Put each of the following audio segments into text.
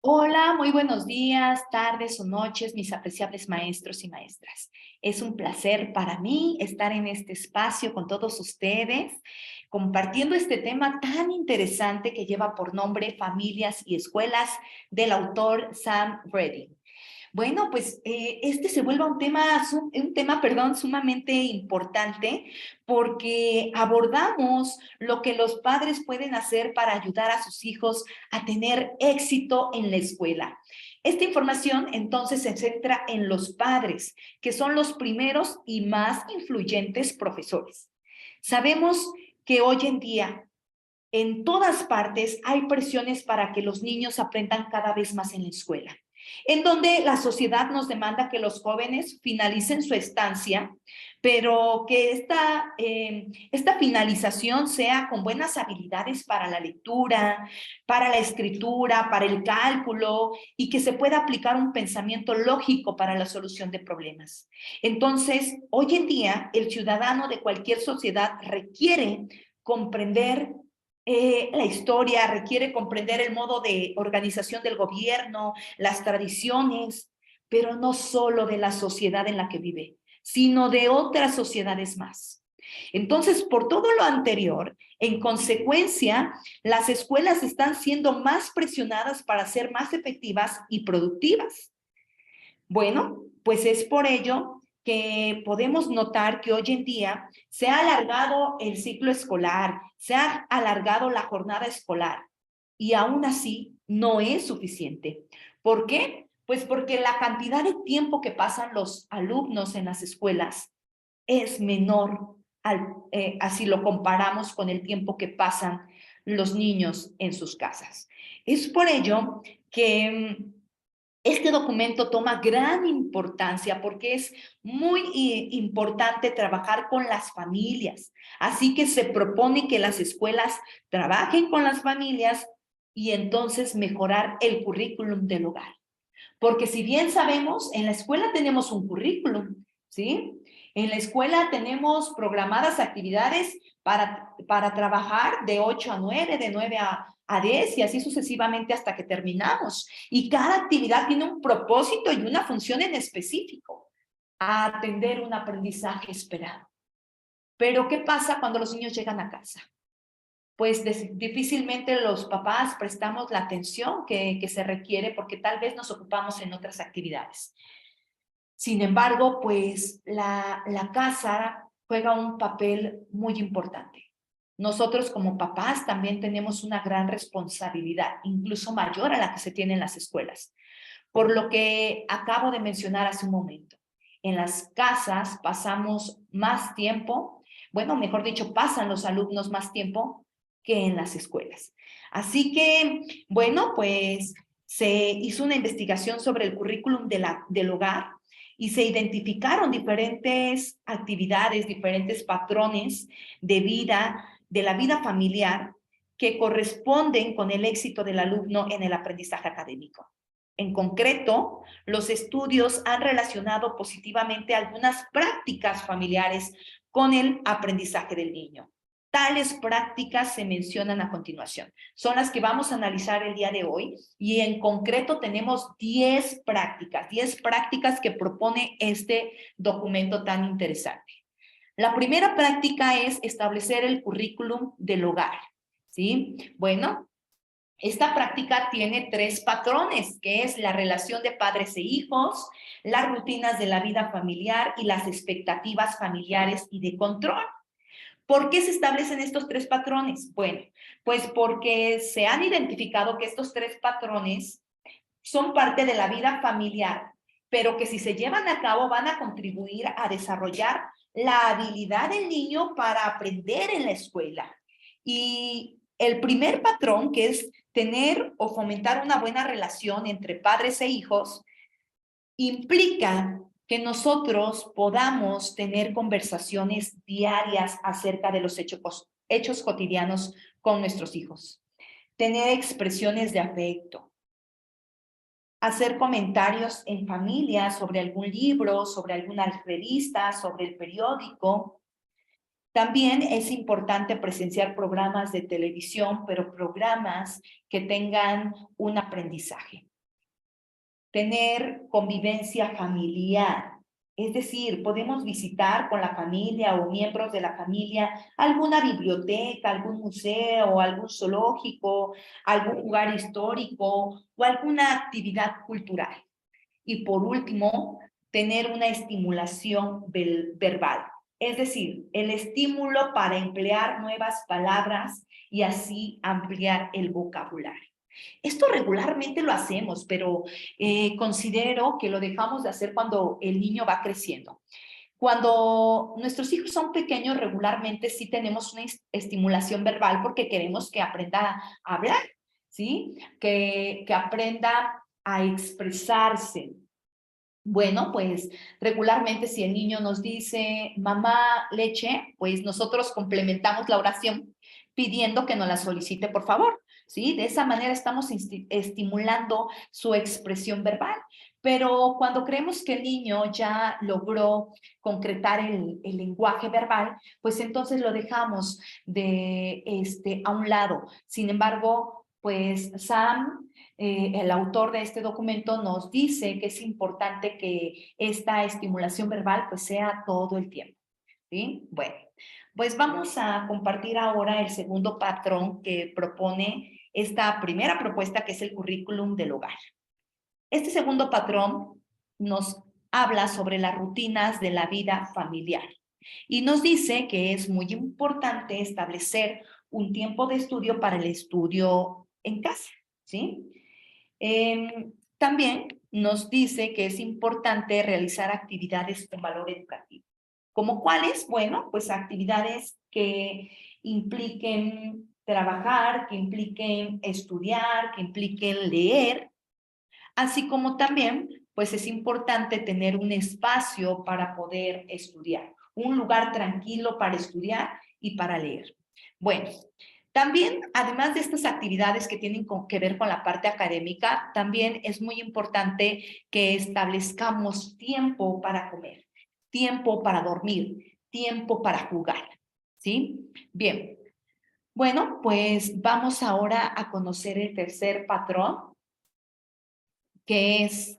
Hola, muy buenos días, tardes o noches, mis apreciables maestros y maestras. Es un placer para mí estar en este espacio con todos ustedes, compartiendo este tema tan interesante que lleva por nombre Familias y Escuelas del autor Sam Redding. Bueno, pues este se vuelve un tema, sumamente importante porque abordamos lo que los padres pueden hacer para ayudar a sus hijos a tener éxito en la escuela. Esta información entonces se centra en los padres, que son los primeros y más influyentes profesores. Sabemos que hoy en día en todas partes hay presiones para que los niños aprendan cada vez más en la escuela, en donde la sociedad nos demanda que los jóvenes finalicen su estancia, pero que esta finalización sea con buenas habilidades para la lectura, para la escritura, para el cálculo y que se pueda aplicar un pensamiento lógico para la solución de problemas. Entonces, hoy en día, el ciudadano de cualquier sociedad requiere comprender la historia, requiere comprender el modo de organización del gobierno, las tradiciones, pero no solo de la sociedad en la que vive, sino de otras sociedades más. Entonces, por todo lo anterior, en consecuencia, las escuelas están siendo más presionadas para ser más efectivas y productivas. Bueno, pues es por ello que podemos notar que hoy en día se ha alargado el ciclo escolar, se ha alargado la jornada escolar y aún así no es suficiente. ¿Por qué? Pues porque la cantidad de tiempo que pasan los alumnos en las escuelas es menor así lo comparamos con el tiempo que pasan los niños en sus casas. Es por ello que este documento toma gran importancia porque es muy importante trabajar con las familias. Así que se propone que las escuelas trabajen con las familias y entonces mejorar el currículum del hogar. Porque si bien sabemos, en la escuela tenemos un currículum, ¿sí? En la escuela tenemos programadas actividades para trabajar de 8 a 9, de 9 a 10 y así sucesivamente hasta que terminamos. Y cada actividad tiene un propósito y una función en específico, a atender un aprendizaje esperado. Pero ¿qué pasa cuando los niños llegan a casa? Pues difícilmente los papás prestamos la atención que se requiere porque tal vez nos ocupamos en otras actividades. Sin embargo, pues la casa juega un papel muy importante. Nosotros como papás también tenemos una gran responsabilidad, incluso mayor a la que se tiene en las escuelas. Por lo que acabo de mencionar hace un momento, en las casas pasamos más tiempo, bueno, mejor dicho, pasan los alumnos más tiempo que en las escuelas. Así que, bueno, pues se hizo una investigación sobre el currículum del hogar y se identificaron diferentes actividades, diferentes patrones de vida, de la vida familiar que corresponden con el éxito del alumno en el aprendizaje académico. En concreto, los estudios han relacionado positivamente algunas prácticas familiares con el aprendizaje del niño. Tales prácticas se mencionan a continuación. Son las que vamos a analizar el día de hoy y en concreto tenemos 10 prácticas que propone este documento tan interesante. La primera práctica es establecer el currículum del hogar, ¿sí? Bueno, esta práctica tiene 3 patrones, que es la relación de padres e hijos, las rutinas de la vida familiar y las expectativas familiares y de control. ¿Por qué se establecen estos 3 patrones? Bueno, pues porque se han identificado que estos 3 patrones son parte de la vida familiar, pero que si se llevan a cabo van a contribuir a desarrollar la habilidad del niño para aprender en la escuela. Y el primer patrón, que es tener o fomentar una buena relación entre padres e hijos, implica que nosotros podamos tener conversaciones diarias acerca de los hechos cotidianos con nuestros hijos, tener expresiones de afecto, hacer comentarios en familia sobre algún libro, sobre alguna revista, sobre el periódico. También es importante presenciar programas de televisión, pero programas que tengan un aprendizaje. tener convivencia familiar. Es decir, podemos visitar con la familia o miembros de la familia alguna biblioteca, algún museo, algún zoológico, algún lugar histórico o alguna actividad cultural. Y por último, tener una estimulación verbal. Es decir, el estímulo para emplear nuevas palabras y así ampliar el vocabulario. Esto regularmente lo hacemos, pero considero que lo dejamos de hacer cuando el niño va creciendo. Cuando nuestros hijos son pequeños, regularmente sí tenemos una estimulación verbal porque queremos que aprenda a hablar, ¿sí? Que aprenda a expresarse. Bueno, pues regularmente si el niño nos dice mamá leche, pues nosotros complementamos la oración pidiendo que nos la solicite por favor, ¿sí? De esa manera estamos estimulando su expresión verbal. Pero cuando creemos que el niño ya logró concretar el lenguaje verbal, pues entonces lo dejamos a un lado. Sin embargo, pues Sam, el autor de este documento, nos dice que es importante que esta estimulación verbal pues sea todo el tiempo, ¿sí? Bueno, pues vamos a compartir ahora el segundo patrón que propone esta primera propuesta, que es el currículum del hogar. Este segundo patrón nos habla sobre las rutinas de la vida familiar y nos dice que es muy importante establecer un tiempo de estudio para el estudio en casa, ¿sí? También nos dice que es importante realizar actividades con valor educativo. ¿Como cuáles? Bueno, pues actividades que impliquen trabajar, que impliquen estudiar, que impliquen leer, así como también, pues es importante tener un espacio para poder estudiar, un lugar tranquilo para estudiar y para leer. Bueno, también, además de estas actividades que tienen que ver con la parte académica, también es muy importante que establezcamos tiempo para comer, tiempo para dormir, tiempo para jugar, ¿sí? Bien, bueno, pues vamos ahora a conocer el tercer patrón, que es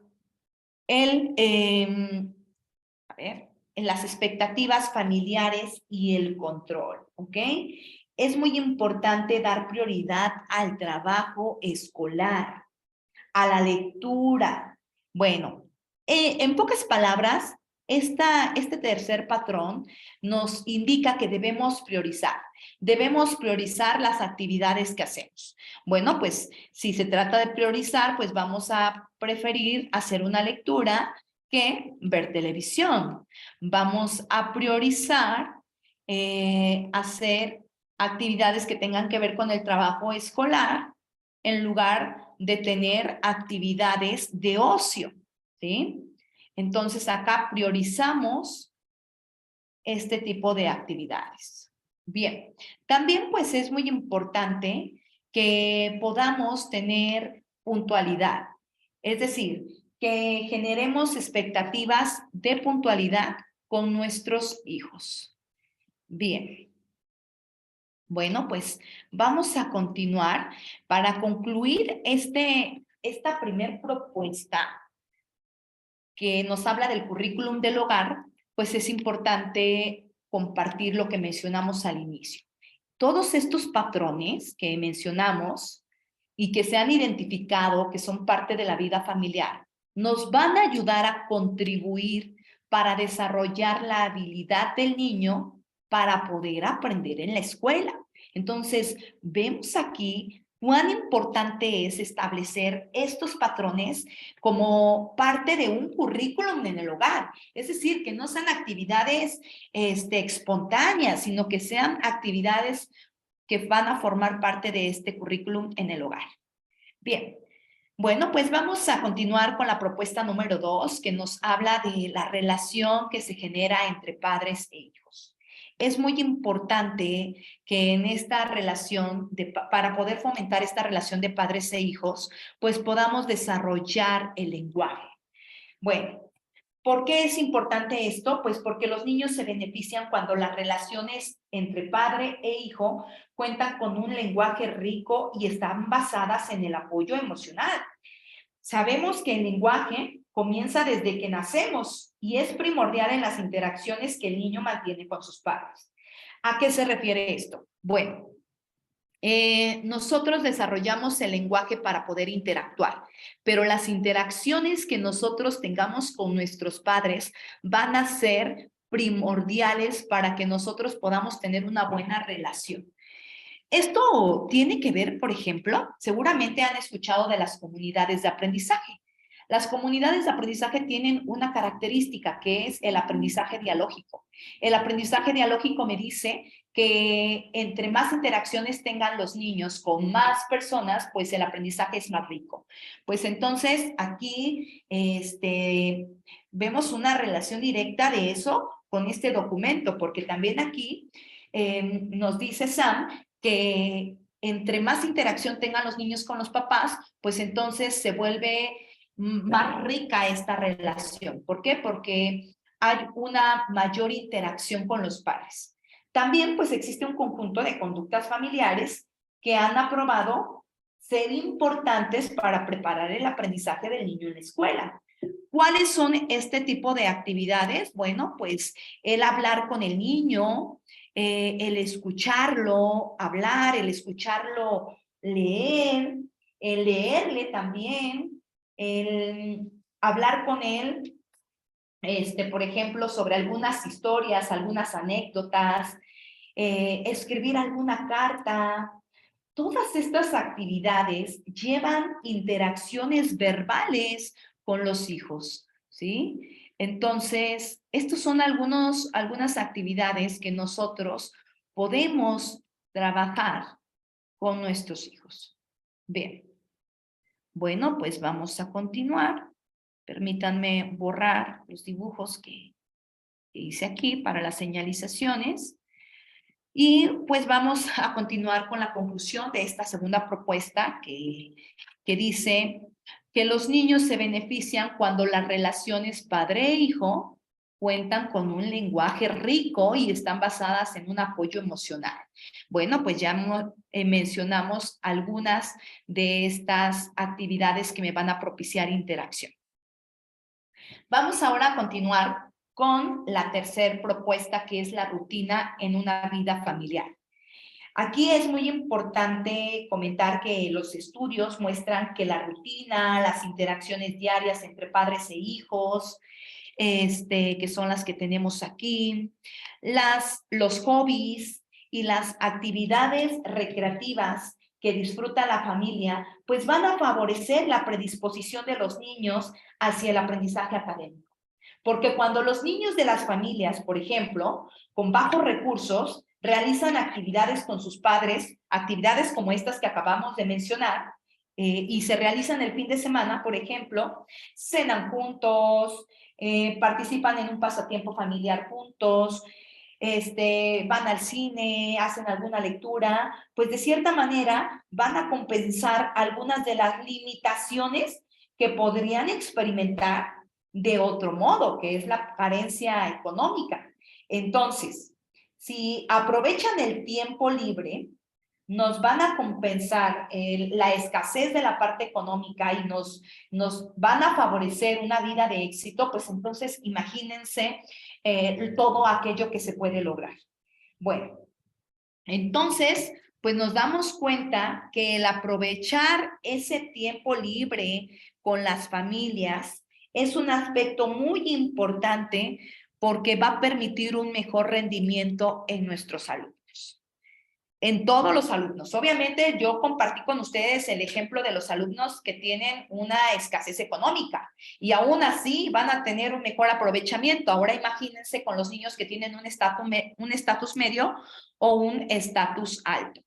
a ver, en las expectativas familiares y el control, ¿ok? Es muy importante dar prioridad al trabajo escolar, a la lectura. Bueno, en pocas palabras, este tercer patrón nos indica que debemos priorizar las actividades que hacemos. Bueno, pues si se trata de priorizar, pues vamos a preferir hacer una lectura que ver televisión. Vamos a priorizar hacer actividades que tengan que ver con el trabajo escolar en lugar de tener actividades de ocio, ¿sí? Entonces acá priorizamos este tipo de actividades. Bien, también pues es muy importante que podamos tener puntualidad, es decir, que generemos expectativas de puntualidad con nuestros hijos. Bien. Bueno, pues vamos a continuar para concluir esta primer propuesta que nos habla del currículum del hogar, pues es importante compartir lo que mencionamos al inicio. Todos estos patrones que mencionamos y que se han identificado, que son parte de la vida familiar, nos van a ayudar a contribuir para desarrollar la habilidad del niño para poder aprender en la escuela. Entonces, vemos aquí cuán importante es establecer estos patrones como parte de un currículum en el hogar. Es decir, que no sean actividades espontáneas, sino que sean actividades que van a formar parte de este currículum en el hogar. Bien, bueno, pues vamos a continuar con la propuesta número 2, que nos habla de la relación que se genera entre padres e hijos. Es muy importante que en esta relación, para poder fomentar esta relación de padres e hijos, pues podamos desarrollar el lenguaje. Bueno, ¿por qué es importante esto? Pues porque los niños se benefician cuando las relaciones entre padre e hijo cuentan con un lenguaje rico y están basadas en el apoyo emocional. Sabemos que el lenguaje comienza desde que nacemos y es primordial en las interacciones que el niño mantiene con sus padres. ¿A qué se refiere esto? Bueno, nosotros desarrollamos el lenguaje para poder interactuar, pero las interacciones que nosotros tengamos con nuestros padres van a ser primordiales para que nosotros podamos tener una buena relación. Esto tiene que ver, por ejemplo, seguramente han escuchado de las comunidades de aprendizaje. Las comunidades de aprendizaje tienen una característica que es el aprendizaje dialógico. El aprendizaje dialógico me dice que entre más interacciones tengan los niños con más personas, pues el aprendizaje es más rico. Pues entonces aquí vemos una relación directa de eso con este documento, porque también aquí nos dice Sam que entre más interacción tengan los niños con los papás, pues entonces se vuelve más rica esta relación. ¿Por qué? Porque hay una mayor interacción con los padres. También pues existe un conjunto de conductas familiares que han aprobado ser importantes para preparar el aprendizaje del niño en la escuela. ¿Cuáles son este tipo de actividades? Bueno, pues el hablar con el niño, el escucharlo hablar, el escucharlo leer, el leerle también, el hablar con él, por ejemplo, sobre algunas historias, algunas anécdotas, escribir alguna carta. Todas estas actividades llevan interacciones verbales con los hijos, ¿sí? Entonces, estos son algunas actividades que nosotros podemos trabajar con nuestros hijos. Bien, bueno, pues vamos a continuar. Permítanme borrar los dibujos que hice aquí para las señalizaciones. Y pues vamos a continuar con la conclusión de esta segunda propuesta que dice que los niños se benefician cuando las relaciones padre-hijo cuentan con un lenguaje rico y están basadas en un apoyo emocional. Bueno, pues ya mencionamos algunas de estas actividades que me van a propiciar interacción. Vamos ahora a continuar con la tercera propuesta, que es la rutina en una vida familiar. Aquí es muy importante comentar que los estudios muestran que la rutina, las interacciones diarias entre padres e hijos, que son las que tenemos aquí, los hobbies y las actividades recreativas que disfruta la familia, pues van a favorecer la predisposición de los niños hacia el aprendizaje académico. Porque cuando los niños de las familias, por ejemplo, con bajos recursos, realizan actividades con sus padres, actividades como estas que acabamos de mencionar, y se realizan el fin de semana, por ejemplo, cenan juntos, participan en un pasatiempo familiar juntos, van al cine, hacen alguna lectura, pues de cierta manera van a compensar algunas de las limitaciones que podrían experimentar de otro modo, que es la carencia económica. Entonces, si aprovechan el tiempo libre, nos van a compensar la escasez de la parte económica y nos van a favorecer una vida de éxito, pues entonces imagínense todo aquello que se puede lograr. Bueno, entonces, pues nos damos cuenta que el aprovechar ese tiempo libre con las familias es un aspecto muy importante porque va a permitir un mejor rendimiento en nuestros alumnos, en todos los alumnos. Obviamente yo compartí con ustedes el ejemplo de los alumnos que tienen una escasez económica y aún así van a tener un mejor aprovechamiento. Ahora imagínense con los niños que tienen un estatus medio o un estatus alto.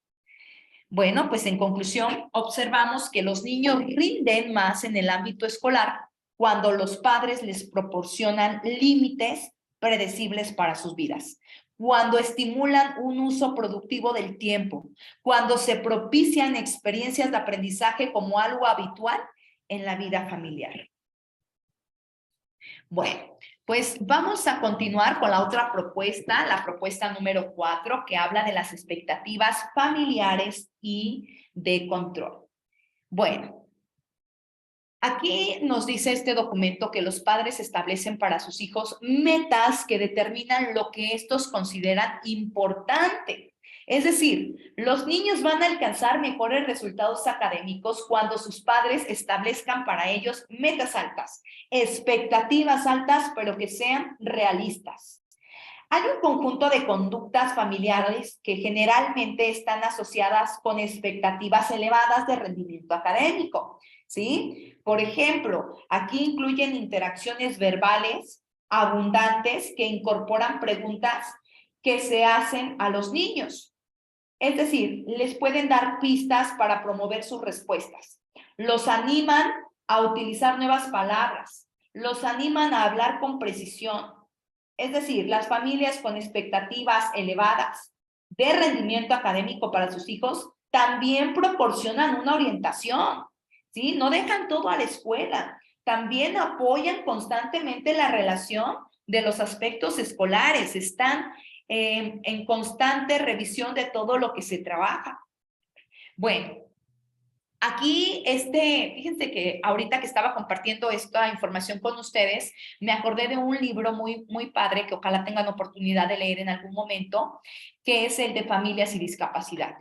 Bueno, pues en conclusión, observamos que los niños rinden más en el ámbito escolar cuando los padres les proporcionan límites predecibles para sus vidas, cuando estimulan un uso productivo del tiempo, cuando se propician experiencias de aprendizaje como algo habitual en la vida familiar. Bueno, pues vamos a continuar con la otra propuesta, la propuesta número 4, que habla de las expectativas familiares y de control. Bueno, Aquí nos dice este documento que los padres establecen para sus hijos metas que determinan lo que estos consideran importante. Es decir, los niños van a alcanzar mejores resultados académicos cuando sus padres establezcan para ellos metas altas, expectativas altas, pero que sean realistas. Hay un conjunto de conductas familiares que generalmente están asociadas con expectativas elevadas de rendimiento académico, ¿sí? Por ejemplo, aquí incluyen interacciones verbales abundantes que incorporan preguntas que se hacen a los niños. Es decir, les pueden dar pistas para promover sus respuestas. Los animan a utilizar nuevas palabras. Los animan a hablar con precisión. Es decir, las familias con expectativas elevadas de rendimiento académico para sus hijos también proporcionan una orientación, ¿sí? No dejan todo a la escuela. También apoyan constantemente la relación de los aspectos escolares. Están en constante revisión de todo lo que se trabaja. Bueno, aquí, fíjense que ahorita que estaba compartiendo esta información con ustedes, me acordé de un libro muy padre que ojalá tengan oportunidad de leer en algún momento, que es el de Familias y Discapacidad.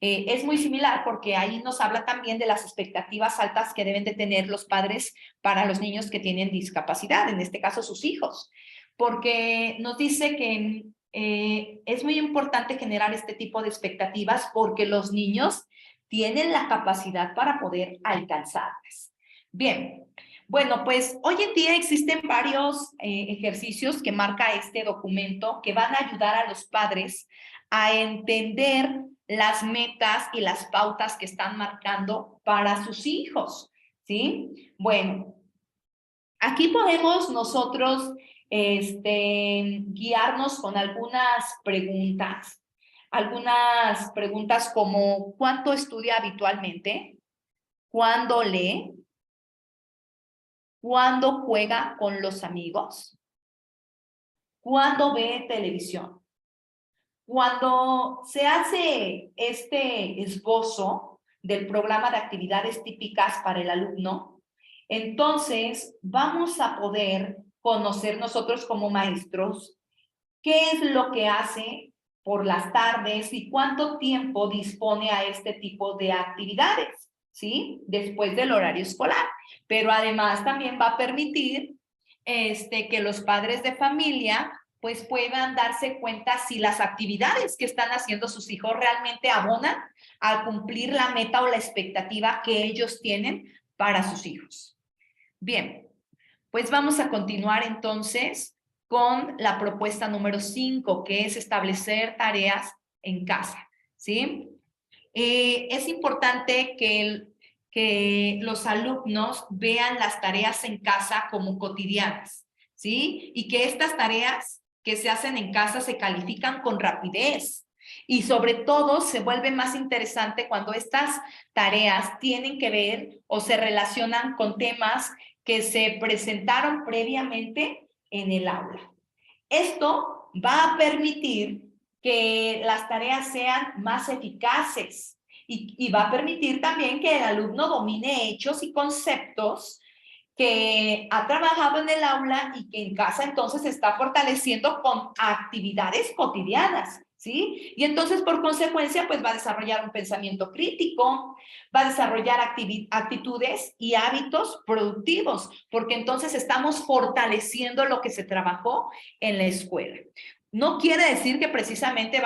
Es muy similar porque ahí nos habla también de las expectativas altas que deben de tener los padres para los niños que tienen discapacidad, en este caso sus hijos, porque nos dice que es muy importante generar este tipo de expectativas porque los niños tienen la capacidad para poder alcanzarlas. Bien, bueno, pues hoy en día existen varios ejercicios que marca este documento que van a ayudar a los padres a entender las metas y las pautas que están marcando para sus hijos, ¿sí? Bueno, aquí podemos nosotros guiarnos con algunas preguntas como ¿cuánto estudia habitualmente? ¿Cuándo lee? ¿Cuándo juega con los amigos? ¿Cuándo ve televisión? Cuando se hace este esbozo del programa de actividades típicas para el alumno, entonces vamos a poder conocer nosotros como maestros qué es lo que hace por las tardes y cuánto tiempo dispone a este tipo de actividades, ¿sí? Después del horario escolar. Pero además también va a permitir que los padres de familia pues puedan darse cuenta si las actividades que están haciendo sus hijos realmente abonan a cumplir la meta o la expectativa que ellos tienen para sus hijos. Bien, pues vamos a continuar entonces con la propuesta número 5, que es establecer tareas en casa, ¿sí? Es importante que los alumnos vean las tareas en casa como cotidianas, ¿sí? Y que estas tareas que se hacen en casa se califican con rapidez. Y sobre todo se vuelve más interesante cuando estas tareas tienen que ver o se relacionan con temas que se presentaron previamente en el aula. Esto va a permitir que las tareas sean más eficaces y va a permitir también que el alumno domine hechos y conceptos que ha trabajado en el aula y que en casa entonces está fortaleciendo con actividades cotidianas, ¿sí? Y entonces por consecuencia pues va a desarrollar un pensamiento crítico, va a desarrollar actitudes y hábitos productivos, porque entonces estamos fortaleciendo lo que se trabajó en la escuela. No quiere decir que precisamente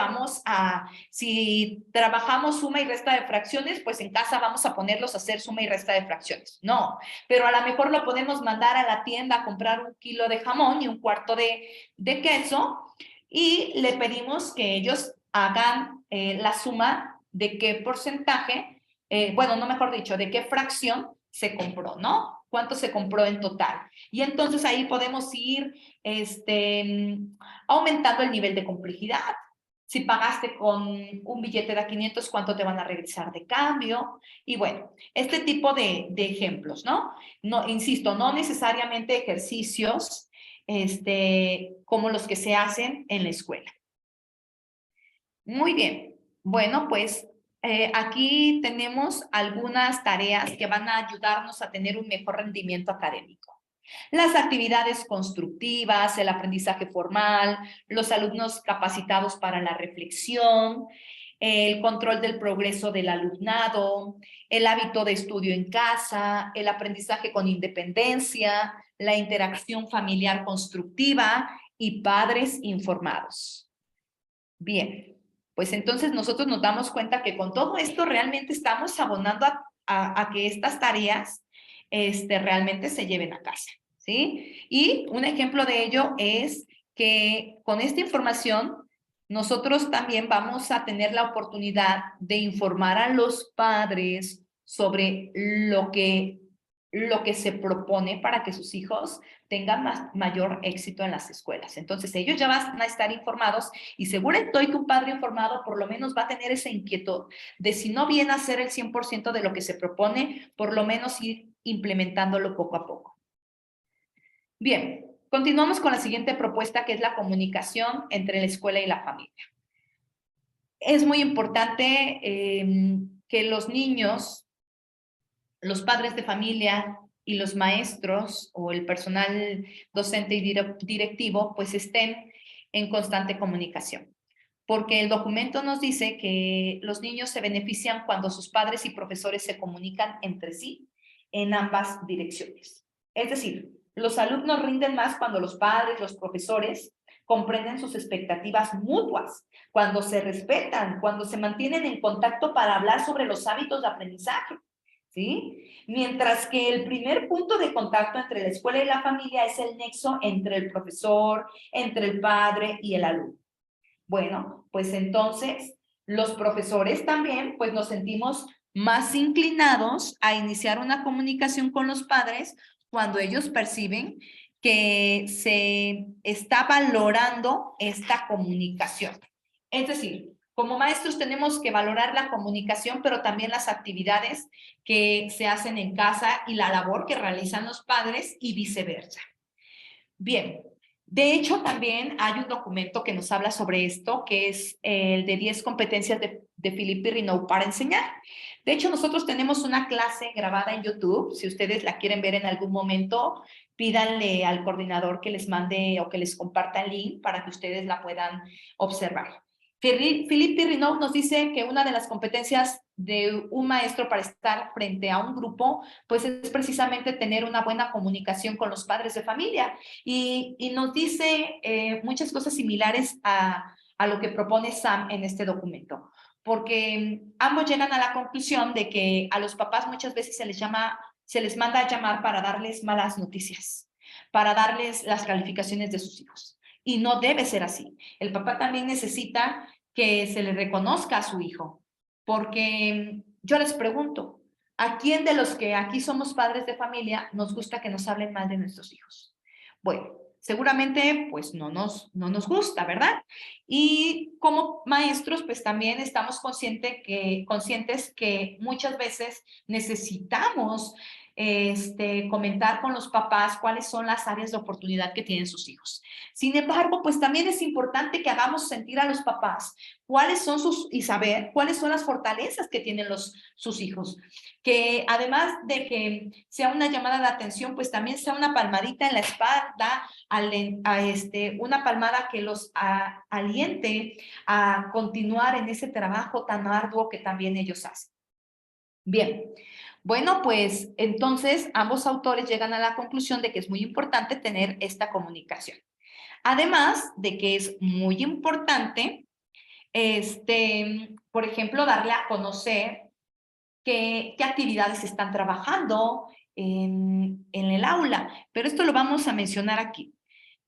si trabajamos suma y resta de fracciones, pues en casa vamos a ponerlos a hacer suma y resta de fracciones. No, pero a lo mejor lo podemos mandar a la tienda a comprar 1 kilo de jamón y 1/4 de queso y le pedimos que ellos hagan la suma de qué porcentaje, bueno, no mejor dicho, de qué fracción se compró, ¿no? ¿Cuánto se compró en total? Y entonces ahí podemos ir aumentando el nivel de complejidad. Si pagaste con un billete de a 500, ¿cuánto te van a regresar de cambio? Y bueno, este tipo de ejemplos, ¿no? No, insisto, no necesariamente ejercicios como los que se hacen en la escuela. Muy bien. Bueno, pues aquí tenemos algunas tareas que van a ayudarnos a tener un mejor rendimiento académico. Las actividades constructivas, el aprendizaje formal, los alumnos capacitados para la reflexión, el control del progreso del alumnado, el hábito de estudio en casa, el aprendizaje con independencia, la interacción familiar constructiva y padres informados. Bien, pues entonces nosotros nos damos cuenta que con todo esto realmente estamos abonando a que estas tareas realmente se lleven a casa, ¿sí? Y un ejemplo de ello es que con esta información nosotros también vamos a tener la oportunidad de informar a los padres sobre lo que se propone para que sus hijos tengan mayor éxito en las escuelas. Entonces ellos ya van a estar informados y seguro estoy que un padre informado por lo menos va a tener esa inquietud de si no viene a hacer el 100% de lo que se propone, por lo menos ir implementándolo poco a poco. Bien, continuamos con la siguiente propuesta, que es la comunicación entre la escuela y la familia. Es muy importante que los niños, los padres de familia y los maestros o el personal docente y directivo pues estén en constante comunicación. Porque el documento nos dice que los niños se benefician cuando sus padres y profesores se comunican entre sí en ambas direcciones. Es decir, los alumnos rinden más cuando los padres, los profesores comprenden sus expectativas mutuas, cuando se respetan, cuando se mantienen en contacto para hablar sobre los hábitos de aprendizaje, ¿sí? Mientras que el primer punto de contacto entre la escuela y la familia es el nexo entre el profesor, entre el padre y el alumno. Bueno, pues entonces los profesores también pues nos sentimos más inclinados a iniciar una comunicación con los padres cuando ellos perciben que se está valorando esta comunicación. Es decir, como maestros tenemos que valorar la comunicación, pero también las actividades que se hacen en casa y la labor que realizan los padres y viceversa. Bien, de hecho también hay un documento que nos habla sobre esto, que es el de 10 competencias de Philippe Renaud para enseñar. De hecho, nosotros tenemos una clase grabada en YouTube. Si ustedes la quieren ver en algún momento, pídanle al coordinador que les mande o que les comparta el link para que ustedes la puedan observar. Philippe Renaud nos dice que una de las competencias de un maestro para estar frente a un grupo, pues es precisamente tener una buena comunicación con los padres de familia. Y nos dice muchas cosas similares a lo que propone Sam en este documento, porque ambos llegan a la conclusión de que a los papás muchas veces se les manda a llamar para darles malas noticias, para darles las calificaciones de sus hijos. Y no debe ser así. El papá también necesita que se le reconozca a su hijo, porque yo les pregunto, ¿a quién de los que aquí somos padres de familia nos gusta que nos hablen mal de nuestros hijos? Bueno, seguramente pues no nos gusta, ¿verdad? Y como maestros pues también estamos conscientes que muchas veces necesitamos comentar con los papás cuáles son las áreas de oportunidad que tienen sus hijos. Sin embargo, pues también es importante que hagamos sentir a los papás cuáles son y saber cuáles son las fortalezas que tienen sus hijos. Que además de que sea una llamada de atención, pues también sea una palmadita en la espalda, una palmada que los aliente a continuar en ese trabajo tan arduo que también ellos hacen. Bien, bueno, pues entonces ambos autores llegan a la conclusión de que es muy importante tener esta comunicación. Además de que es muy importante, por ejemplo, darle a conocer qué actividades están trabajando en el aula, pero esto lo vamos a mencionar aquí.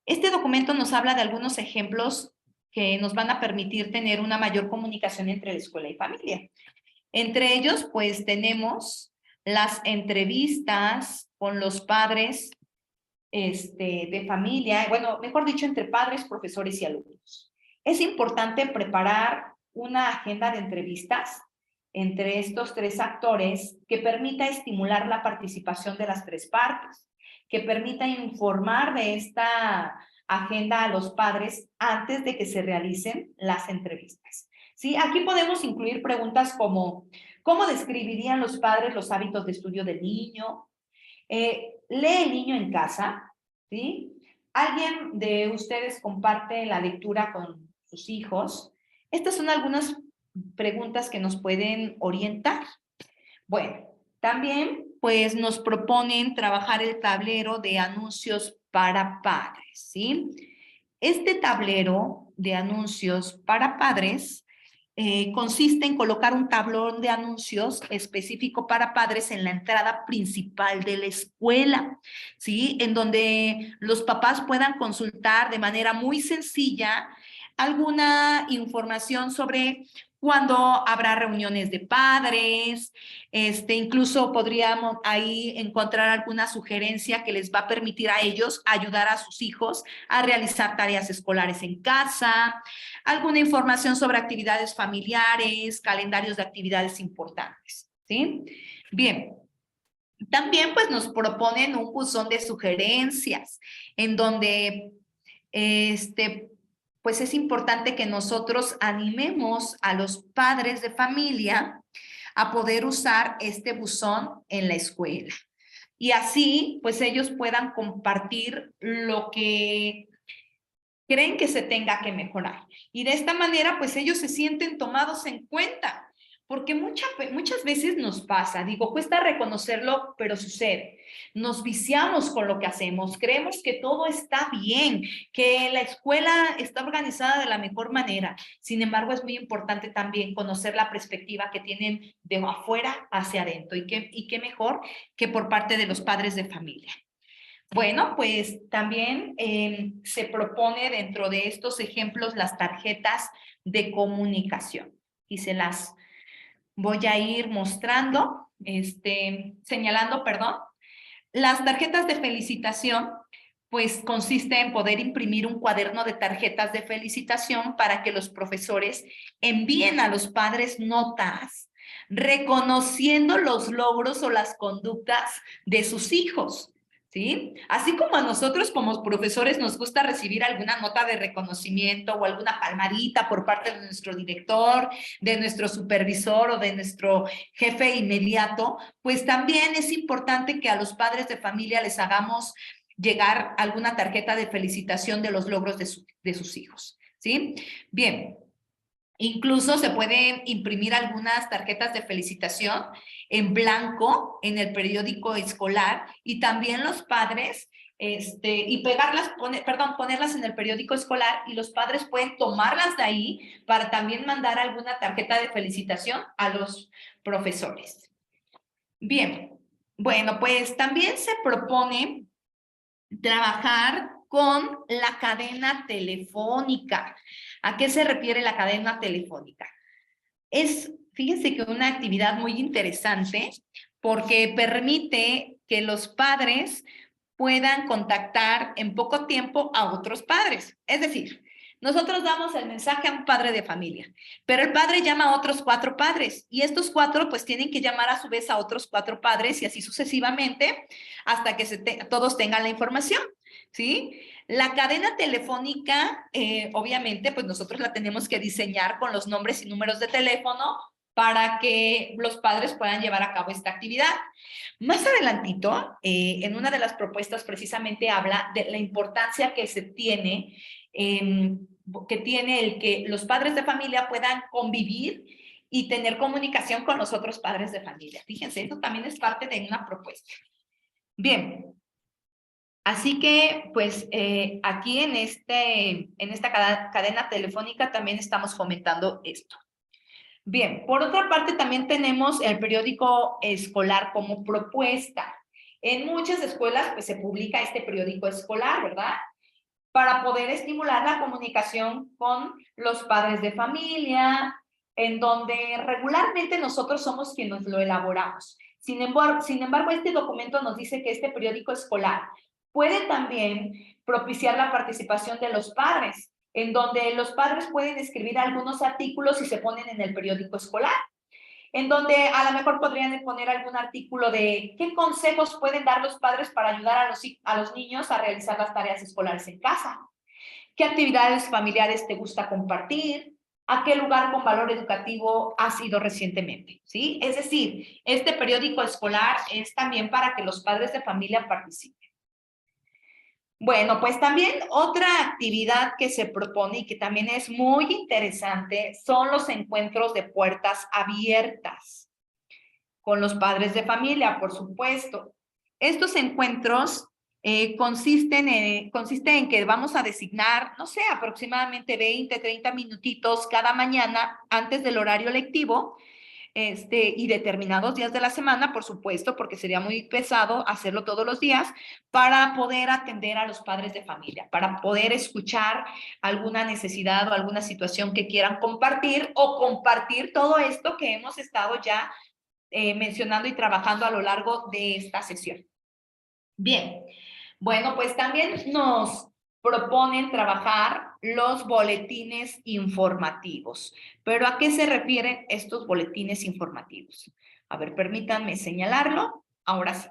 Este documento nos habla de algunos ejemplos que nos van a permitir tener una mayor comunicación entre la escuela y familia. Entre ellos, pues tenemos las entrevistas con los padres de familia, bueno, mejor dicho, entre padres, profesores y alumnos. Es importante preparar una agenda de entrevistas entre estos tres actores que permita estimular la participación de las tres partes, que permita informar de esta agenda a los padres antes de que se realicen las entrevistas. ¿sí? Aquí podemos incluir preguntas como, ¿cómo describirían los padres los hábitos de estudio del niño? ¿Lee el niño en casa? ¿Sí? ¿Alguien de ustedes comparte la lectura con sus hijos? Estas son algunas preguntas que nos pueden orientar. Bueno, también pues nos proponen trabajar el tablero de anuncios para padres, ¿sí? Este tablero de anuncios para padres consiste en colocar un tablón de anuncios específico para padres en la entrada principal de la escuela, ¿sí? En donde los papás puedan consultar de manera muy sencilla alguna información sobre cuándo habrá reuniones de padres, incluso podríamos ahí encontrar alguna sugerencia que les va a permitir a ellos ayudar a sus hijos a realizar tareas escolares en casa, alguna información sobre actividades familiares, calendarios de actividades importantes, ¿sí? Bien, también pues nos proponen un buzón de sugerencias en donde pues es importante que nosotros animemos a los padres de familia a poder usar este buzón en la escuela. Y así, pues ellos puedan compartir lo que creen que se tenga que mejorar. Y de esta manera, pues ellos se sienten tomados en cuenta, porque muchas veces nos pasa, digo, cuesta reconocerlo, pero sucede. Nos viciamos con lo que hacemos, creemos que todo está bien, que la escuela está organizada de la mejor manera. Sin embargo, es muy importante también conocer la perspectiva que tienen de afuera hacia adentro, y qué mejor que por parte de los padres de familia. Bueno, pues también se propone dentro de estos ejemplos las tarjetas de comunicación y se las voy a ir mostrando, señalando, perdón. Las tarjetas de felicitación, pues consiste en poder imprimir un cuaderno de tarjetas de felicitación para que los profesores envíen a los padres notas reconociendo los logros o las conductas de sus hijos. ¿Sí? Así como a nosotros como profesores nos gusta recibir alguna nota de reconocimiento o alguna palmadita por parte de nuestro director, de nuestro supervisor o de nuestro jefe inmediato, pues también es importante que a los padres de familia les hagamos llegar alguna tarjeta de felicitación de los logros de sus hijos. ¿Sí? Bien. Incluso se pueden imprimir algunas tarjetas de felicitación en blanco en el periódico escolar y también los padres, y ponerlas en el periódico escolar y los padres pueden tomarlas de ahí para también mandar alguna tarjeta de felicitación a los profesores. Bien, bueno, pues también se propone trabajar con la cadena telefónica. ¿A qué se refiere la cadena telefónica? Fíjense que una actividad muy interesante porque permite que los padres puedan contactar en poco tiempo a otros padres. Es decir, nosotros damos el mensaje a un padre de familia, pero el padre llama a otros 4 padres y estos 4 pues tienen que llamar a su vez a otros 4 padres y así sucesivamente hasta que todos tengan la información, ¿sí? La cadena telefónica, obviamente, pues nosotros la tenemos que diseñar con los nombres y números de teléfono para que los padres puedan llevar a cabo esta actividad. Más adelantito, en una de las propuestas precisamente habla de la importancia que se tiene, que tiene el que los padres de familia puedan convivir y tener comunicación con los otros padres de familia. Fíjense, esto también es parte de una propuesta. Bien. Así que, pues, aquí en esta cadena telefónica también estamos fomentando esto. Bien, por otra parte también tenemos el periódico escolar como propuesta. En muchas escuelas pues se publica este periódico escolar, ¿verdad? Para poder estimular la comunicación con los padres de familia, en donde regularmente nosotros somos quienes lo elaboramos. Sin embargo, este documento nos dice que este periódico escolar puede también propiciar la participación de los padres, en donde los padres pueden escribir algunos artículos y se ponen en el periódico escolar, en donde a lo mejor podrían poner algún artículo de qué consejos pueden dar los padres para ayudar a los niños a realizar las tareas escolares en casa, qué actividades familiares te gusta compartir, a qué lugar con valor educativo has ido recientemente, ¿sí? Es decir, este periódico escolar es también para que los padres de familia participen. Bueno, pues también otra actividad que se propone y que también es muy interesante son los encuentros de puertas abiertas con los padres de familia, por supuesto. Estos encuentros consisten en que vamos a designar, no sé, aproximadamente 20, 30 minutitos cada mañana antes del horario lectivo, y determinados días de la semana, por supuesto, porque sería muy pesado hacerlo todos los días, para poder atender a los padres de familia, para poder escuchar alguna necesidad o alguna situación que quieran compartir o compartir todo esto que hemos estado ya mencionando y trabajando a lo largo de esta sesión. Bien, bueno, pues también nos proponen trabajar los boletines informativos. ¿Pero a qué se refieren estos boletines informativos? A ver, permítanme señalarlo. Ahora sí.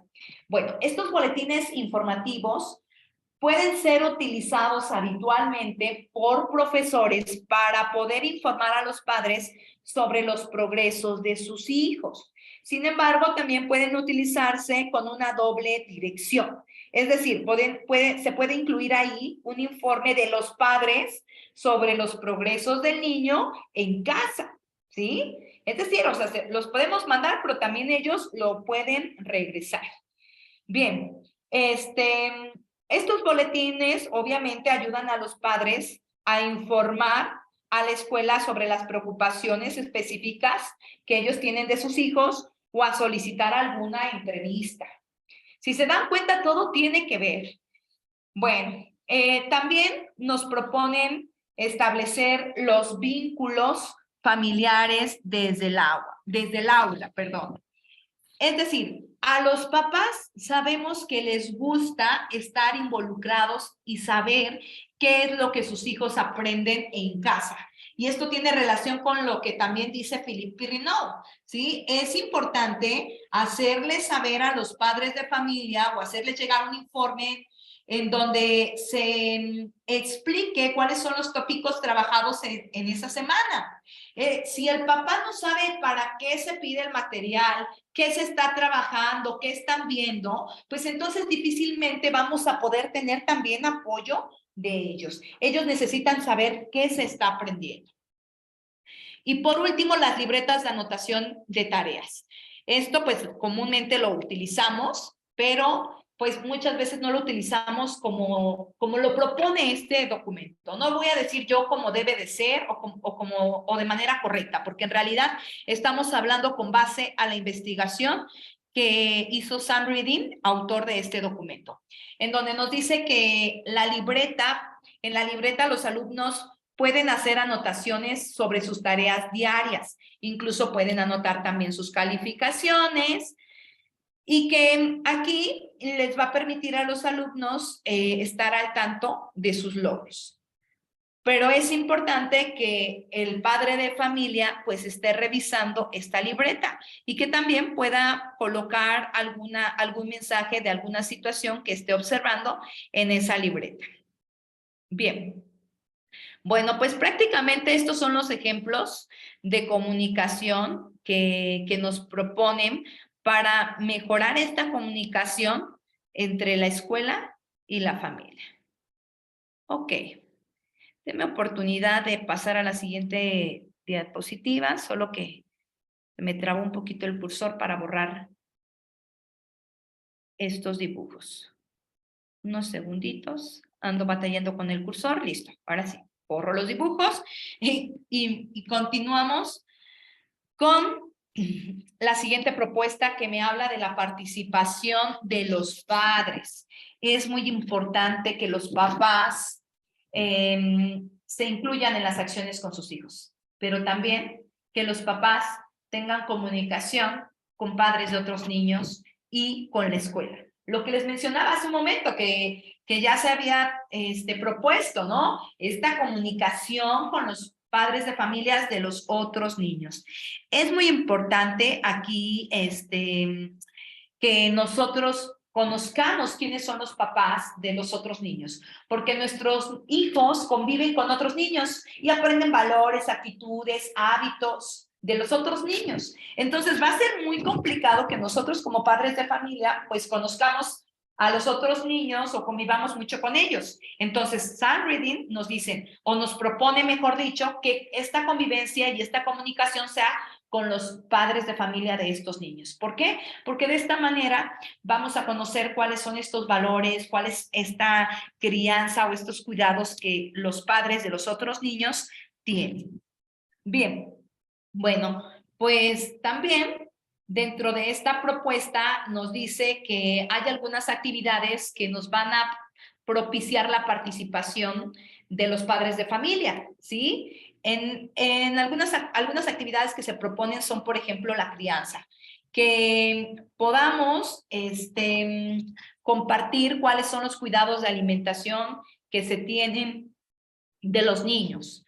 Bueno, estos boletines informativos pueden ser utilizados habitualmente por profesores para poder informar a los padres sobre los progresos de sus hijos. Sin embargo, también pueden utilizarse con una doble dirección. Es decir, se puede incluir ahí un informe de los padres sobre los progresos del niño en casa, ¿sí? Es decir, o sea, los podemos mandar, pero también ellos lo pueden regresar. Bien, estos boletines obviamente ayudan a los padres a informar a la escuela sobre las preocupaciones específicas que ellos tienen de sus hijos o a solicitar alguna entrevista. Si se dan cuenta, todo tiene que ver. Bueno, también nos proponen establecer los vínculos familiares desde el aula, perdón. Es decir, a los papás sabemos que les gusta estar involucrados y saber qué es lo que sus hijos aprenden en casa. Y esto tiene relación con lo que también dice Philippe Pirinault, ¿sí? Es importante hacerles saber a los padres de familia o hacerles llegar un informe en donde se explique cuáles son los tópicos trabajados en esa semana. Si el papá no sabe para qué se pide el material, qué se está trabajando, qué están viendo, pues entonces difícilmente vamos a poder tener también apoyo de ellos. Ellos necesitan saber qué se está aprendiendo. Y por último, las libretas de anotación de tareas. Esto pues comúnmente lo utilizamos, pero pues muchas veces no lo utilizamos como lo propone este documento. No voy a decir yo cómo debe de ser o de manera correcta, porque en realidad estamos hablando con base a la investigación que hizo Sam Reading, autor de este documento, en donde nos dice que en la libreta los alumnos pueden hacer anotaciones sobre sus tareas diarias, incluso pueden anotar también sus calificaciones, y que aquí les va a permitir a los alumnos estar al tanto de sus logros. Pero es importante que el padre de familia pues esté revisando esta libreta y que también pueda colocar algún mensaje de alguna situación que esté observando en esa libreta. Bien. Bueno, pues prácticamente estos son los ejemplos de comunicación que nos proponen para mejorar esta comunicación entre la escuela y la familia. Ok, denme oportunidad de pasar a la siguiente diapositiva, solo que me trabó un poquito el cursor para borrar estos dibujos. Unos segunditos, ando batallando con el cursor, listo, ahora sí, borro los dibujos y continuamos con la siguiente propuesta que me habla de la participación de los padres. Es muy importante que los papás se incluyan en las acciones con sus hijos, pero también que los papás tengan comunicación con padres de otros niños y con la escuela. Lo que les mencionaba hace un momento, que ya se había propuesto, ¿no? Esta comunicación con los padres de familias de los otros niños. Es muy importante aquí que nosotros conozcamos quiénes son los papás de los otros niños, porque nuestros hijos conviven con otros niños y aprenden valores, actitudes, hábitos de los otros niños. Entonces va a ser muy complicado que nosotros como padres de familia pues conozcamos a los otros niños o convivamos mucho con ellos. Entonces, Sam Reading nos dice, o nos propone, mejor dicho, que esta convivencia y esta comunicación sea con los padres de familia de estos niños. ¿Por qué? Porque de esta manera vamos a conocer cuáles son estos valores, cuál es esta crianza o estos cuidados que los padres de los otros niños tienen. Bien, bueno, pues también dentro de esta propuesta nos dice que hay algunas actividades que nos van a propiciar la participación de los padres de familia, ¿sí? En algunas actividades que se proponen son, por ejemplo, la crianza, que podamos compartir cuáles son los cuidados de alimentación que se tienen de los niños.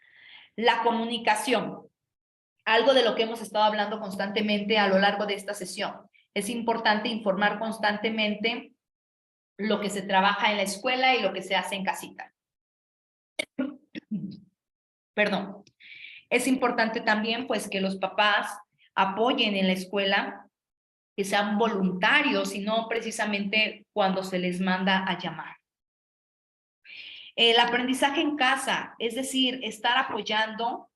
La comunicación, algo de lo que hemos estado hablando constantemente a lo largo de esta sesión. Es importante informar constantemente lo que se trabaja en la escuela y lo que se hace en casita. Perdón. Es importante también, pues, que los papás apoyen en la escuela, que sean voluntarios y no precisamente cuando se les manda a llamar. El aprendizaje en casa, es decir, estar apoyando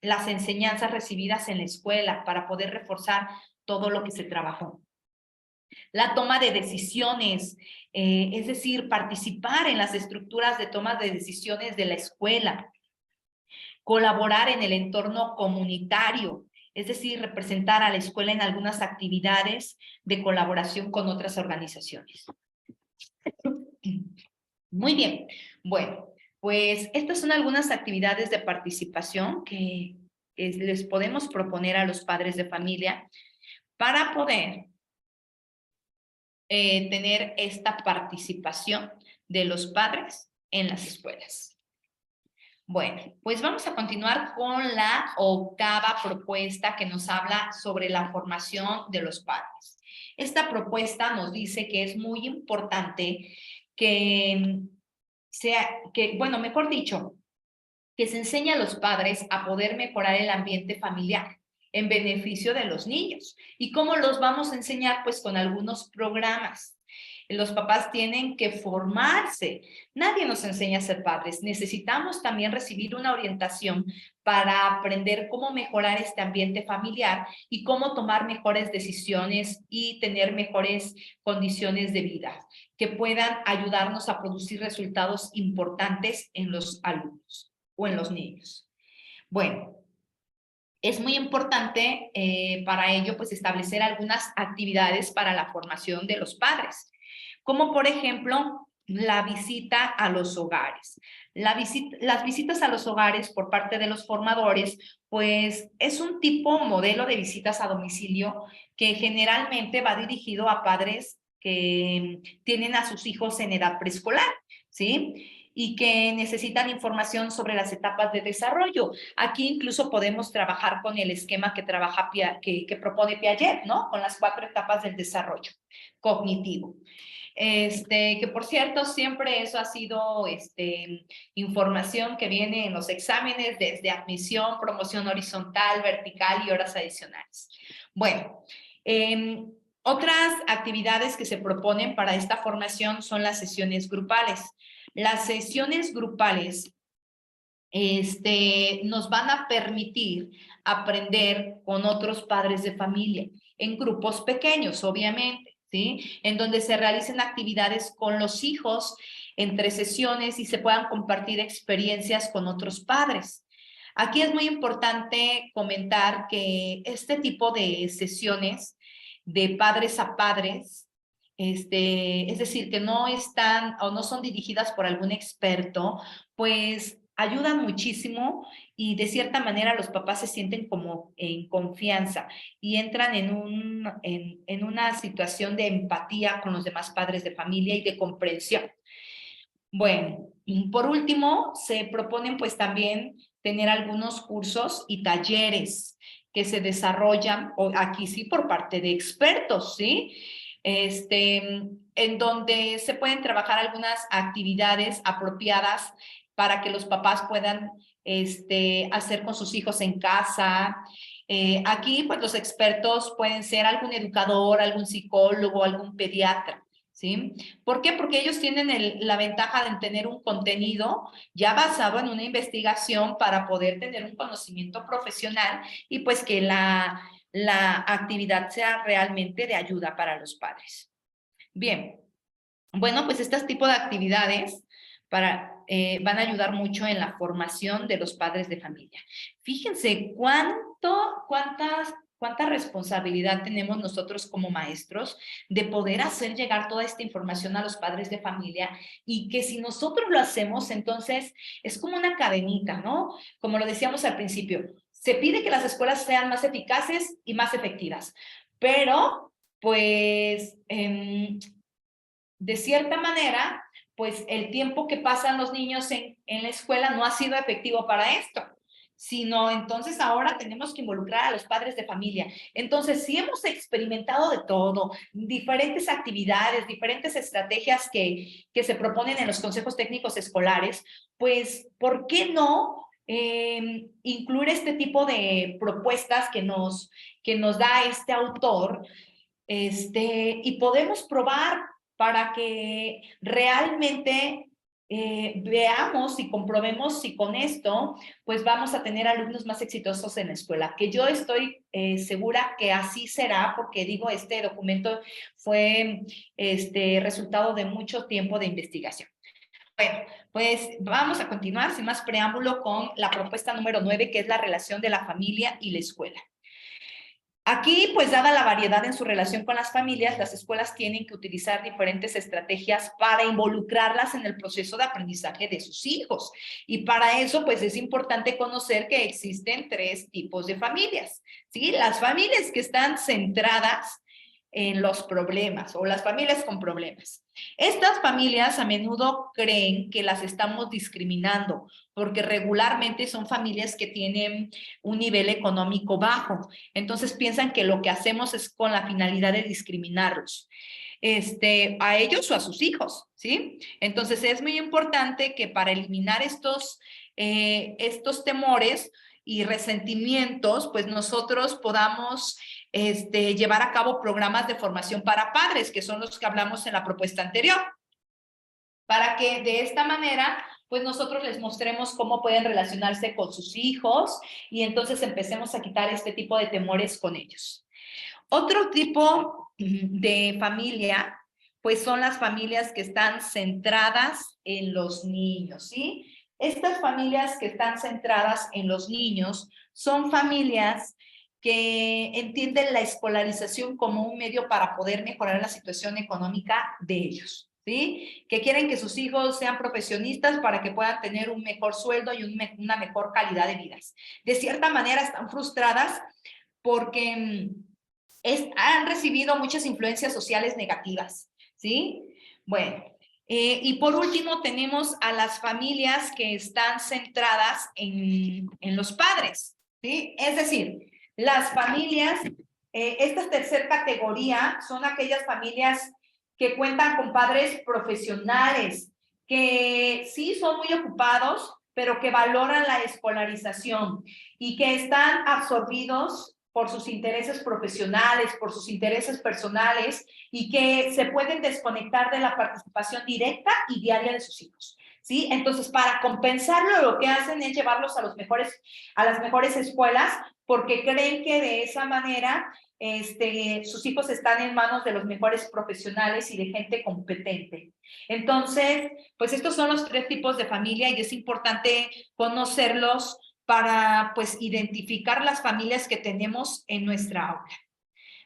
las enseñanzas recibidas en la escuela para poder reforzar todo lo que se trabajó. La toma de decisiones, es decir, participar en las estructuras de toma de decisiones de la escuela. Colaborar en el entorno comunitario, es decir, representar a la escuela en algunas actividades de colaboración con otras organizaciones. Muy bien. Bueno, pues estas son algunas actividades de participación que les podemos proponer a los padres de familia para poder tener esta participación de los padres en las escuelas. Bueno, pues vamos a continuar con la octava propuesta que nos habla sobre la formación de los padres. Esta propuesta nos dice que es muy importante que mejor dicho, que se enseñe a los padres a poder mejorar el ambiente familiar en beneficio de los niños. ¿Y cómo los vamos a enseñar? Pues con algunos programas. Los papás tienen que formarse. Nadie nos enseña a ser padres. Necesitamos también recibir una orientación para aprender cómo mejorar este ambiente familiar y cómo tomar mejores decisiones y tener mejores condiciones de vida que puedan ayudarnos a producir resultados importantes en los alumnos o en los niños. Bueno, es muy importante para ello pues establecer algunas actividades para la formación de los padres, como por ejemplo la visita a los hogares. Las visitas a los hogares por parte de los formadores pues es un tipo modelo de visitas a domicilio que generalmente va dirigido a padres que tienen a sus hijos en edad preescolar, ¿sí? Y que necesitan información sobre las etapas de desarrollo. Aquí incluso podemos trabajar con el esquema que propone Piaget, ¿no? Con las 4 etapas del desarrollo cognitivo. Que por cierto, siempre eso ha sido información que viene en los exámenes desde admisión, promoción horizontal, vertical y horas adicionales. Bueno, otras actividades que se proponen para esta formación son las sesiones grupales. Las sesiones grupales nos van a permitir aprender con otros padres de familia en grupos pequeños, obviamente, ¿sí? En donde se realicen actividades con los hijos entre sesiones y se puedan compartir experiencias con otros padres. Aquí es muy importante comentar que este tipo de sesiones de padres a padres, es decir, que no están o no son dirigidas por algún experto, pues ayudan muchísimo y de cierta manera los papás se sienten como en confianza y entran en una situación de empatía con los demás padres de familia y de comprensión. Bueno, y por último, se proponen pues también tener algunos cursos y talleres que se desarrollan, o aquí sí por parte de expertos, ¿sí? en donde se pueden trabajar algunas actividades apropiadas para que los papás puedan hacer con sus hijos en casa. Aquí, pues los expertos pueden ser algún educador, algún psicólogo, algún pediatra, ¿sí? ¿Por qué? Porque ellos tienen la ventaja de tener un contenido ya basado en una investigación para poder tener un conocimiento profesional y pues que la actividad sea realmente de ayuda para los padres. Bien, bueno, pues este tipo de actividades van a ayudar mucho en la formación de los padres de familia. Fíjense cuánta responsabilidad tenemos nosotros como maestros de poder hacer llegar toda esta información a los padres de familia y que si nosotros lo hacemos, entonces es como una cadenita, ¿no? Como lo decíamos al principio, se pide que las escuelas sean más eficaces y más efectivas, pero pues de cierta manera, pues el tiempo que pasan los niños en la escuela no ha sido efectivo para esto, sino entonces ahora tenemos que involucrar a los padres de familia. Entonces, si hemos experimentado de todo, diferentes actividades, diferentes estrategias que se proponen en los consejos técnicos escolares, pues, ¿por qué no incluir este tipo de propuestas que nos da este autor? Y podemos probar para que realmente veamos y comprobemos si con esto pues vamos a tener alumnos más exitosos en la escuela, que yo estoy segura que así será, porque digo, este documento fue resultado de mucho tiempo de investigación. Bueno, pues vamos a continuar sin más preámbulo con la propuesta número 9, que es la relación de la familia y la escuela. Aquí, pues dada la variedad en su relación con las familias, las escuelas tienen que utilizar diferentes estrategias para involucrarlas en el proceso de aprendizaje de sus hijos. Y para eso, pues es importante conocer que existen 3 tipos de familias, ¿sí? Las familias que están centradas en los problemas o las familias con problemas. Estas familias a menudo creen que las estamos discriminando porque regularmente son familias que tienen un nivel económico bajo. Entonces piensan que lo que hacemos es con la finalidad de discriminarlos, a ellos o a sus hijos, ¿sí? Entonces es muy importante que para eliminar estos temores y resentimientos, pues nosotros podamos llevar a cabo programas de formación para padres, que son los que hablamos en la propuesta anterior, para que de esta manera pues nosotros les mostremos cómo pueden relacionarse con sus hijos y entonces empecemos a quitar este tipo de temores con ellos. Otro tipo de familia, pues son las familias que están centradas en los niños, ¿sí? Estas familias que están centradas en los niños son familias que entienden la escolarización como un medio para poder mejorar la situación económica de ellos, ¿sí? Que quieren que sus hijos sean profesionistas para que puedan tener un mejor sueldo y una mejor calidad de vida. De cierta manera están frustradas porque han recibido muchas influencias sociales negativas, ¿sí? Bueno, y por último tenemos a las familias que están centradas en los padres, ¿sí? Es decir, las familias, esta tercera categoría son aquellas familias que cuentan con padres profesionales, que sí son muy ocupados, pero que valoran la escolarización y que están absorbidos por sus intereses profesionales, por sus intereses personales y que se pueden desconectar de la participación directa y diaria de sus hijos, ¿sí? Entonces, para compensarlo, lo que hacen es llevarlos a las mejores escuelas porque creen que de esa manera sus hijos están en manos de los mejores profesionales y de gente competente. Entonces, pues estos son los 3 tipos de familia y es importante conocerlos para pues identificar las familias que tenemos en nuestra aula.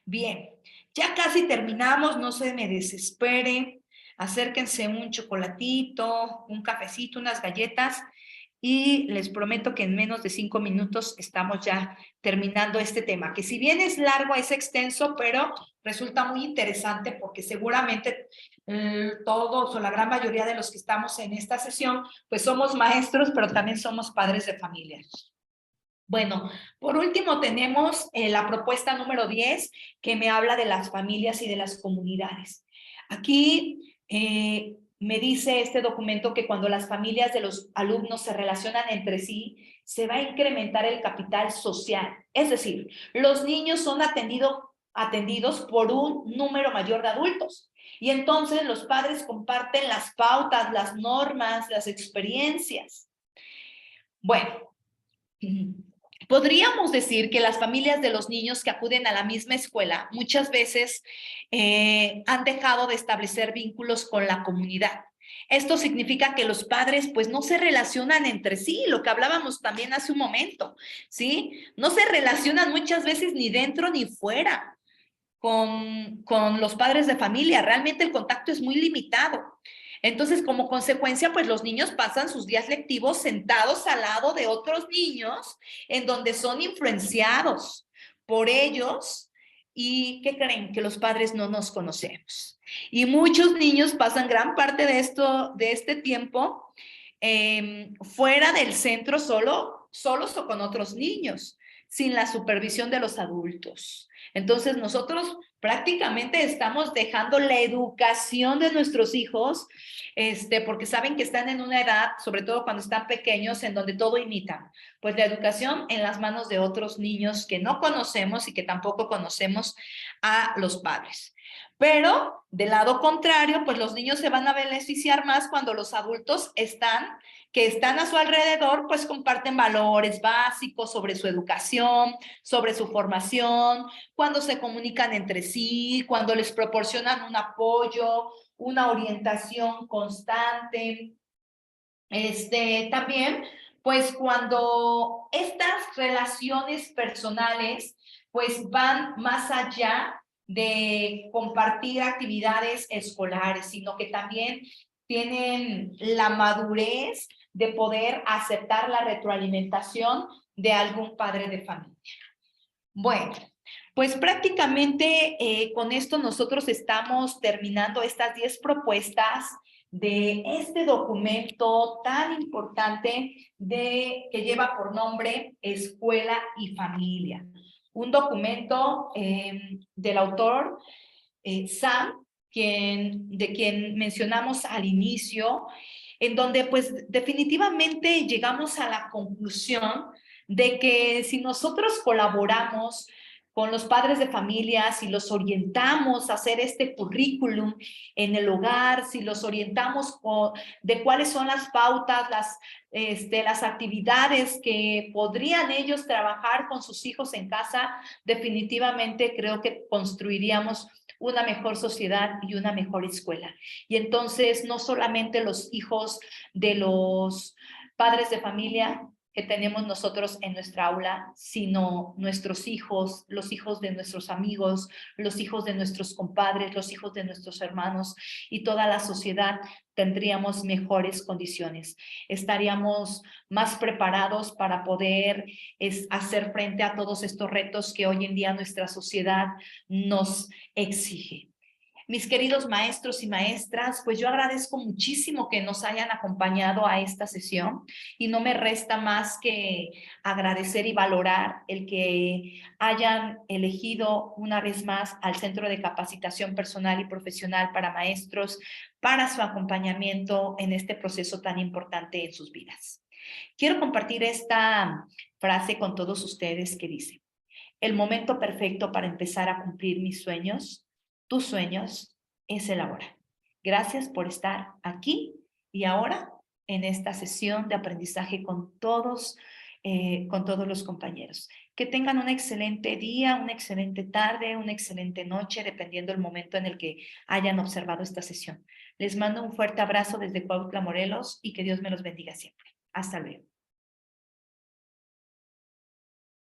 Bien, ya casi terminamos, no se me desesperen, acérquense un chocolatito, un cafecito, unas galletas y les prometo que en menos de 5 minutos estamos ya terminando este tema, que si bien es largo, es extenso, pero resulta muy interesante porque seguramente todos o la gran mayoría de los que estamos en esta sesión, pues somos maestros, pero también somos padres de familia. Bueno, por último tenemos la propuesta número 10 que me habla de las familias y de las comunidades. Aquí me dice este documento que cuando las familias de los alumnos se relacionan entre sí, se va a incrementar el capital social. Es decir, los niños son atendidos por un número mayor de adultos. Y entonces los padres comparten las pautas, las normas, las experiencias. Bueno, podríamos decir que las familias de los niños que acuden a la misma escuela muchas veces han dejado de establecer vínculos con la comunidad. Esto significa que los padres pues no se relacionan entre sí, lo que hablábamos también hace un momento, ¿sí? No se relacionan muchas veces ni dentro ni fuera con los padres de familia. Realmente el contacto es muy limitado. Entonces, como consecuencia, pues los niños pasan sus días lectivos sentados al lado de otros niños en donde son influenciados por ellos. ¿Y qué creen? Que los padres no nos conocemos. Y muchos niños pasan gran parte de este tiempo fuera del centro solos o con otros niños, sin la supervisión de los adultos. Entonces nosotros prácticamente estamos dejando la educación de nuestros hijos, porque saben que están en una edad, sobre todo cuando están pequeños, en donde todo imitan. Pues la educación en las manos de otros niños que no conocemos y que tampoco conocemos a los padres. Pero del lado contrario, pues los niños se van a beneficiar más cuando los adultos que están a su alrededor, pues comparten valores básicos sobre su educación, sobre su formación, cuando se comunican entre sí, cuando les proporcionan un apoyo, una orientación constante. También, pues cuando estas relaciones personales, pues van más allá de compartir actividades escolares, sino que también tienen la madurez de poder aceptar la retroalimentación de algún padre de familia. Bueno, pues prácticamente con esto nosotros estamos terminando estas 10 propuestas de este documento tan importante que lleva por nombre Escuela y Familia. Un documento del autor Sam, de quien mencionamos al inicio, en donde pues definitivamente llegamos a la conclusión de que si nosotros colaboramos con los padres de familia, si los orientamos a hacer este currículum en el hogar, si los orientamos de cuáles son las pautas, las actividades que podrían ellos trabajar con sus hijos en casa, definitivamente creo que construiríamos una mejor sociedad y una mejor escuela. Y entonces no solamente los hijos de los padres de familia que tenemos nosotros en nuestra aula, sino nuestros hijos, los hijos de nuestros amigos, los hijos de nuestros compadres, los hijos de nuestros hermanos y toda la sociedad tendríamos mejores condiciones. Estaríamos más preparados para poder hacer frente a todos estos retos que hoy en día nuestra sociedad nos exige. Mis queridos maestros y maestras, pues yo agradezco muchísimo que nos hayan acompañado a esta sesión y no me resta más que agradecer y valorar el que hayan elegido una vez más al Centro de Capacitación Personal y Profesional para Maestros para su acompañamiento en este proceso tan importante en sus vidas. Quiero compartir esta frase con todos ustedes que dice: el momento perfecto para empezar a cumplir mis sueños, tus sueños, es el ahora. Gracias por estar aquí y ahora en esta sesión de aprendizaje con todos los compañeros. Que tengan un excelente día, una excelente tarde, una excelente noche, dependiendo del momento en el que hayan observado esta sesión. Les mando un fuerte abrazo desde Cuautla, Morelos, y que Dios me los bendiga siempre. Hasta luego.